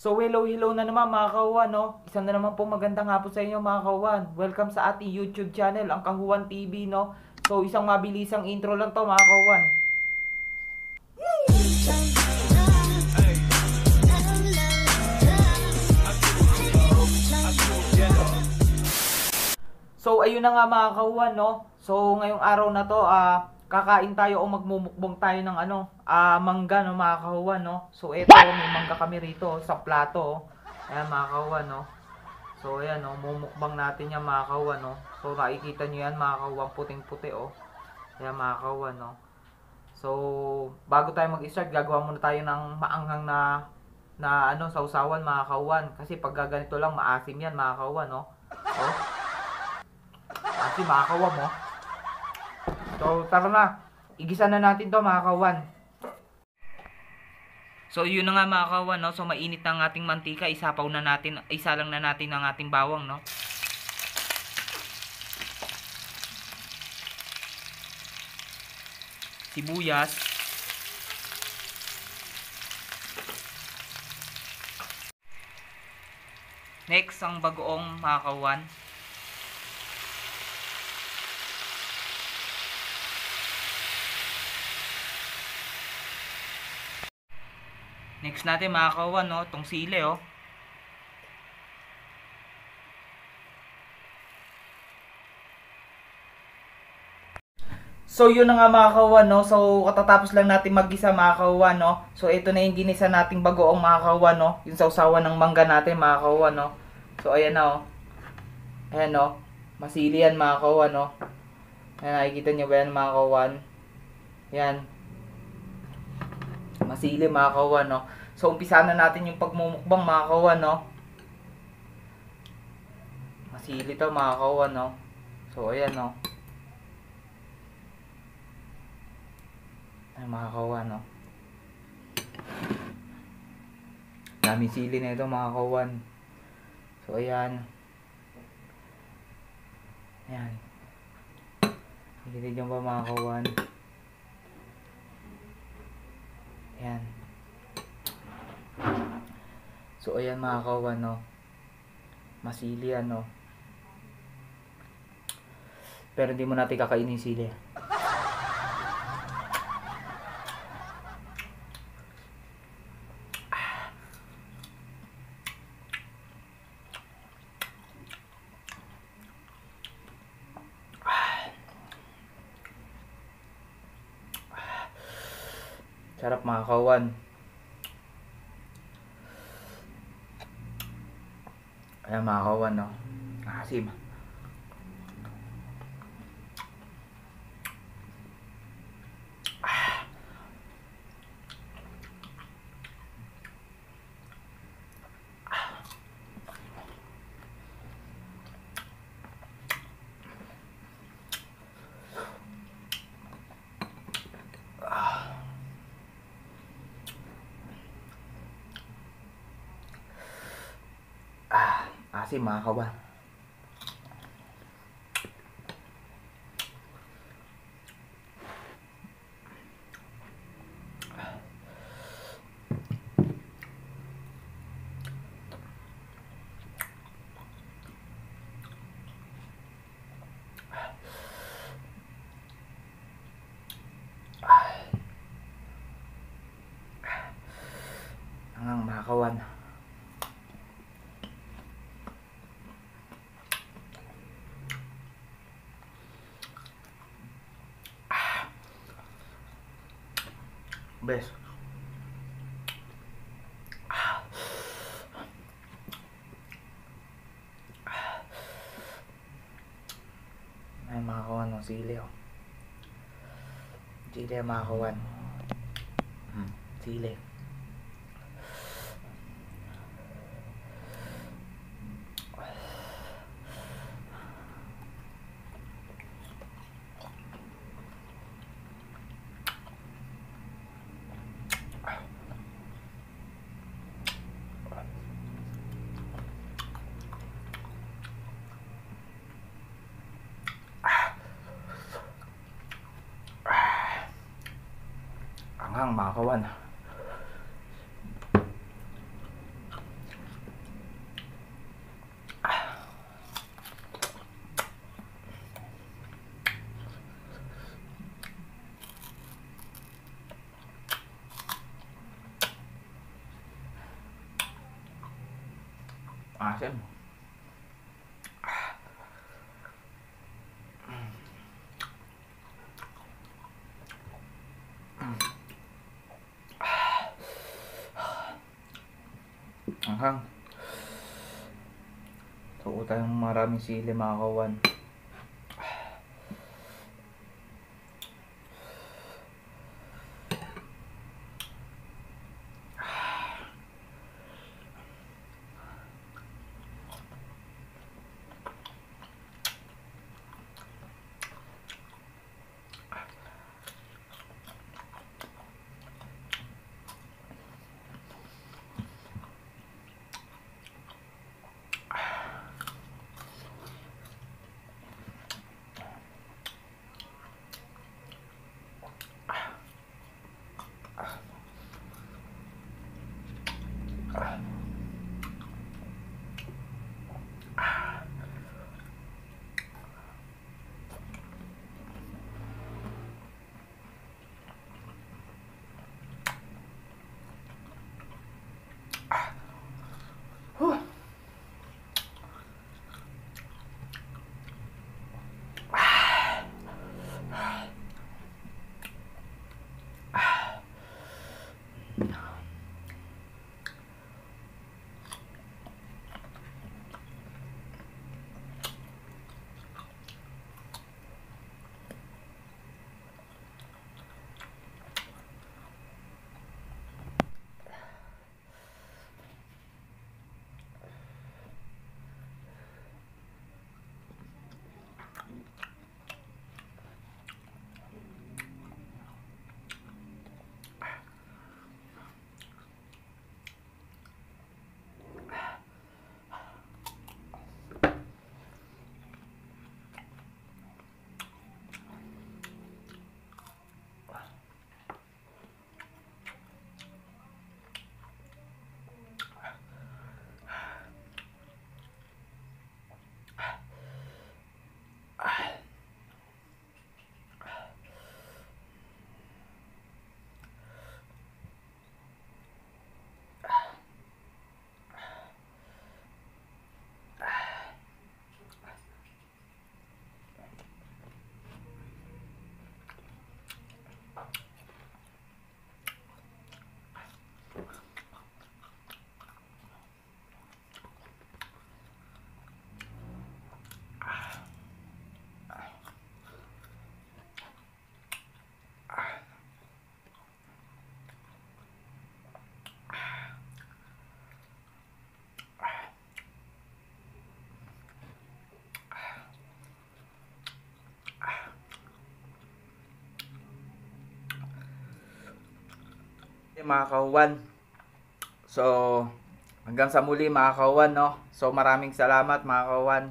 So hello na naman mga kahuwan, no? Isa na naman po magandang hapon sa inyo mga kahuwan. Welcome sa ating YouTube channel, ang Kahuwan TV, no? So isang mabilisang intro lang to mga kahuwan. So ayun na nga mga kahuwan, no? So ngayong araw na to, kakain tayo o magmumukbang tayo ng mangga, no mga kahuwan, no? So eto, may mangga kami rito sa plato, oh. Ayan mga kahuwan, no? So ayan, no, mumukbang natin yan mga kahuwan, no? So nakikita nyo yan mga kahuwan, puting-puti, oh. Ayan mga kahuwan, no? So bago tayo mag-start, gagawa muna tayo ng maanghang na sausawan mga kahuwan. Kasi pag ganito lang, maasim yan mga kahuwan, no? Oh, asim mga kahuwan, mo. So tara na, igisa na natin to mga kahuwan. So yun na nga mga kahuwan, no? So mainit na ang ating mantika, isapaw na natin, isa lang na natin ang ating bawang, no? Sibuyas. Next, ang bagoong mga kahuwan. Next natin mga kahuwan, no? Itong sili, oh. So yun na nga mga kahuwan, no? So katatapos lang natin mag-gisa mga kahuwan, no? So ito na yung ginisa nating bagoong mga kahuwan, no? Yung sausawan ng mangga natin mga kahuwan, no? So ayan na, oh. Ayan, no? Masili yan mga kahuwan, no? Ayan, nakikita nyo ba yan mga kahuwan? Yan. Masili mga kahuwan, no? So umpisa na natin yung pagmumukbang mga kahuwan, no? Masili to mga kahuwan, no? So ayan, no? Ay mga kahuwan, no? Daming sili na ito mga kahuwan. So ayan. Ayan. Nakikita nyo ba mga kahuwan? Ayan. So ayan mga kahuwan, no? Masili yan, no? Pero hindi mo natin kakainin sili. Sarap mga kahuwan. Ayan mga kahuwan, no? Asim. Asim mga kahuwan. Ang mga kahuwan. Best. Ay mga kahuwan, ng sili, oh. Sili mga kahuwan. Sili. Anghang mga kawan. Asim. Anghang. Tuko tayong maraming sili mga kawan. Mga kawan. So, hanggang sa muli mga kawan, no? So, maraming salamat mga kawan.